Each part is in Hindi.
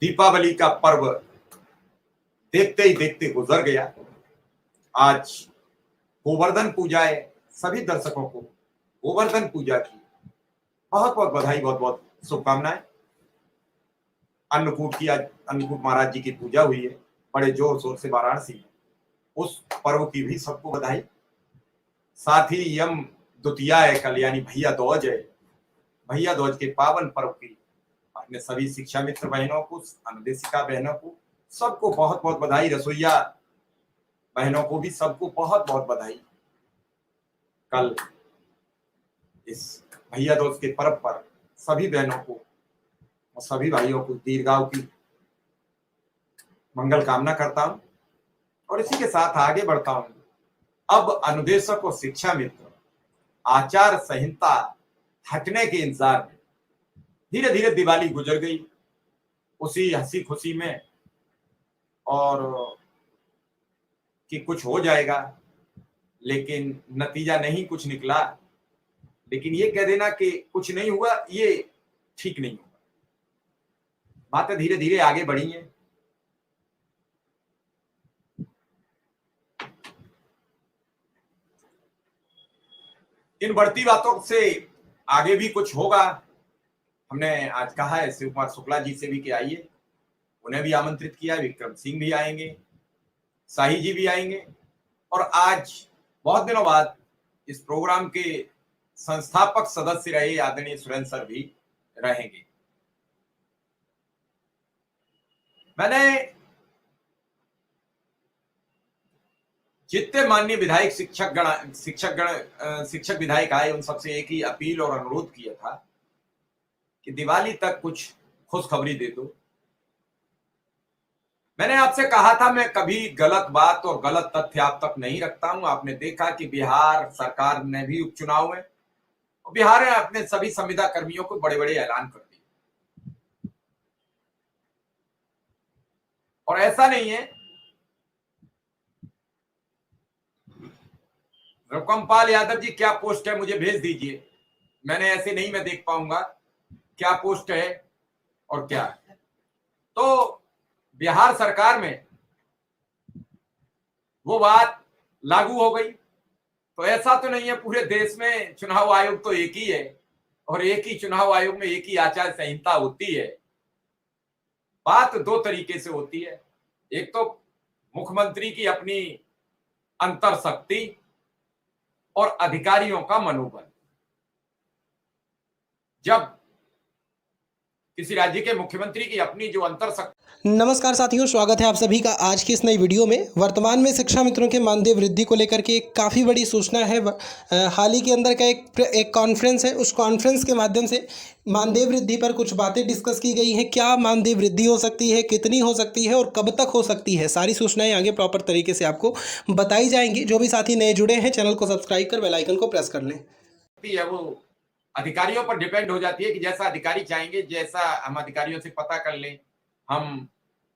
दीपावली का पर्व देखते ही देखते गुजर गया। आज गोवर्धन पूजा है। सभी दर्शकों को गोवर्धन पूजा की बहुत बहुत बधाई, बहुत बहुत शुभकामनाएं। अन्नकूट की आज अन्नकूट महाराज जी की पूजा हुई है बड़े जोर शोर से वाराणसी में। उस पर्व की भी सबको बधाई। साथ ही यम द्वितीया है कल, यानी भैया दूज है। भैया दूज के पावन पर्व की अपने सभी शिक्षा मित्र बहनों को, अनुदेशिका बहनों को, सबको बहुत बहुत बधाई। रसोईया बहनों को भी सबको बहुत बहुत बधाई। कल इस भैया दूज के पर्व पर सभी बहनों को और सभी भाइयों को दीर्घायु की मंगल कामना करता हूं और इसी के साथ आगे बढ़ता हूं। अब अनुदेशक और शिक्षा मित्र आचार संहिता हटने के इंतजार में धीरे धीरे दिवाली गुजर गई, उसी हंसी खुशी में, और कि कुछ हो जाएगा, लेकिन नतीजा नहीं कुछ निकला। लेकिन ये कह देना कि कुछ नहीं हुआ, ये ठीक नहीं होगा। बातें धीरे धीरे आगे बढ़ी हैं। इन बढ़ती बातों से आगे भी कुछ होगा। हमने आज कहा है शिव कुमार शुक्ला जी से भी कि आइए, उन्हें भी आमंत्रित किया। विक्रम सिंह भी आएंगे, शाही जी भी आएंगे, और आज बहुत दिनों बाद इस प्रोग्राम के संस्थापक सदस्य रहे आदरणीय सुरेंद्र सर भी रहेंगे। मैंने जितने माननीय विधायक शिक्षक विधायक आए उन सबसे एक ही अपील और अनुरोध किया था कि दिवाली तक कुछ खुशखबरी दे दो। मैंने आपसे कहा था मैं कभी गलत बात और गलत तथ्य आप तक नहीं रखता हूं। आपने देखा कि बिहार सरकार ने भी उपचुनाव में, बिहार ने अपने सभी संविदा कर्मियों को बड़े बड़े ऐलान कर दिए। और ऐसा नहीं है, रघुपाल यादव जी क्या पोस्ट है मुझे भेज दीजिए। मैंने ऐसे नहीं मैं देख पाऊंगा क्या पोस्ट है और क्या है। तो बिहार सरकार में वो बात लागू हो गई। तो ऐसा तो नहीं है पूरे देश में चुनाव आयोग तो एक ही है, और एक ही चुनाव आयोग में एक ही आचार संहिता होती है। बात दो तरीके से होती है। एक तो मुख्यमंत्री की अपनी अंतर शक्ति और अधिकारियों का मनोबल। जब किसी राज्य के मुख्यमंत्री की अपनी जो अंतर शक्ति। नमस्कार साथियों, स्वागत है आप सभी का आज की इस नई वीडियो में। वर्तमान में शिक्षा मित्रों के मानदेय वृद्धि को लेकर के एक काफ़ी बड़ी सूचना है। हाल ही के अंदर का एक कॉन्फ्रेंस है, उस कॉन्फ्रेंस के माध्यम से मानदेय वृद्धि पर कुछ बातें डिस्कस की गई हैं। क्या मानदेय वृद्धि हो सकती है, कितनी हो सकती है और कब तक हो सकती है, सारी सूचनाएं आगे प्रॉपर तरीके से आपको बताई जाएंगी। जो भी साथी नए जुड़े हैं, चैनल को सब्सक्राइब कर बेल आइकन को प्रेस कर लें। वो अधिकारियों पर डिपेंड हो जाती है कि जैसा अधिकारी चाहेंगे, जैसा हम अधिकारियों से पता कर लें, हम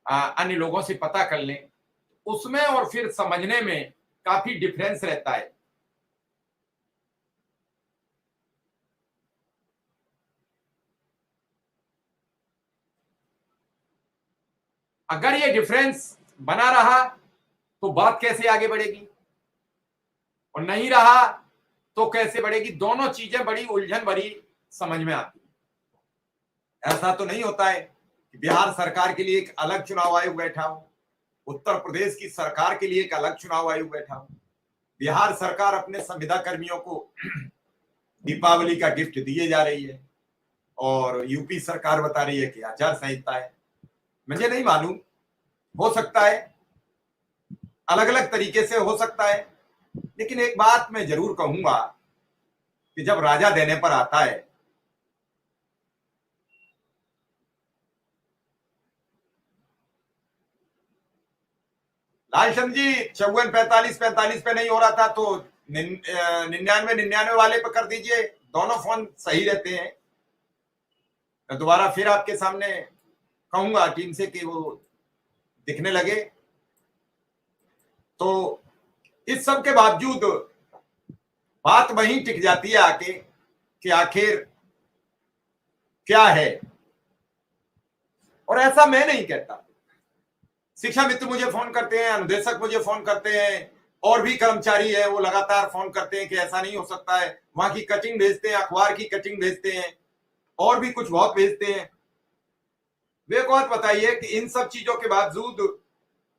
अन्य लोगों से पता कर लें, उसमें और फिर समझने में काफी डिफरेंस रहता है। अगर ये डिफरेंस बना रहा तो बात कैसे आगे बढ़ेगी, और नहीं रहा तो कैसे बढ़ेगी। दोनों चीजें बड़ी उलझन भरी समझ में आती है। ऐसा तो नहीं होता है कि बिहार सरकार के लिए एक अलग चुनाव आयोग बैठा हो, उत्तर प्रदेश की सरकार के लिए एक अलग चुनाव आयोग बैठा हो। बिहार सरकार अपने संविदा कर्मियों को दीपावली का गिफ्ट दिए जा रही है, और यूपी सरकार बता रही है कि आचार संहिता है। मुझे नहीं मालूम, हो सकता है अलग अलग तरीके से हो सकता है, लेकिन एक बात मैं जरूर कहूंगा कि जब राजा देने पर आता है लालचंद जी, 54 45 पे नहीं हो रहा था तो 99 वाले पे कर दीजिए, दोनों फोन सही रहते हैं। मैं दोबारा फिर आपके सामने कहूंगा टीम से कि वो दिखने लगे। तो इस सब के बावजूद बात वहीं टिक जाती है आके कि आखिर क्या है। और ऐसा मैं नहीं कहता, शिक्षा मित्र मुझे फोन करते हैं, अनुदेशक मुझे फोन करते हैं, और भी कर्मचारी है वो लगातार फोन करते हैं कि ऐसा नहीं हो सकता है, वहां की कटिंग भेजते हैं, अखबार की कटिंग भेजते हैं, और भी कुछ बहुत भेजते हैं। वे एक बात बताइए कि इन सब चीजों के बावजूद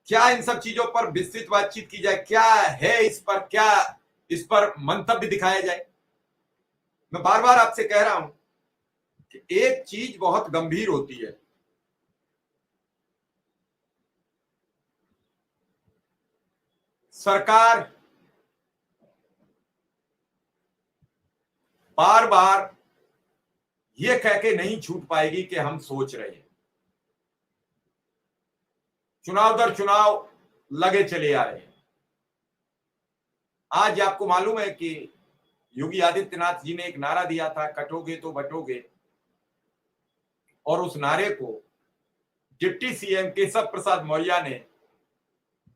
क्या इन सब चीजों पर विस्तृत बातचीत की जाए, क्या है इस पर, क्या इस पर मंतव्य दिखाया जाए। मैं बार बार आपसे कह रहा हूं कि एक चीज बहुत गंभीर होती है, सरकार बार बार ये कह के नहीं छूट पाएगी कि हम सोच रहे हैं। चुनाव दर चुनाव लगे चले आ रहे हैं। आज आपको मालूम है कि योगी आदित्यनाथ जी ने एक नारा दिया था, कटोगे तो बटोगे, और उस नारे को डिप्टी सीएम केशव प्रसाद मौर्य ने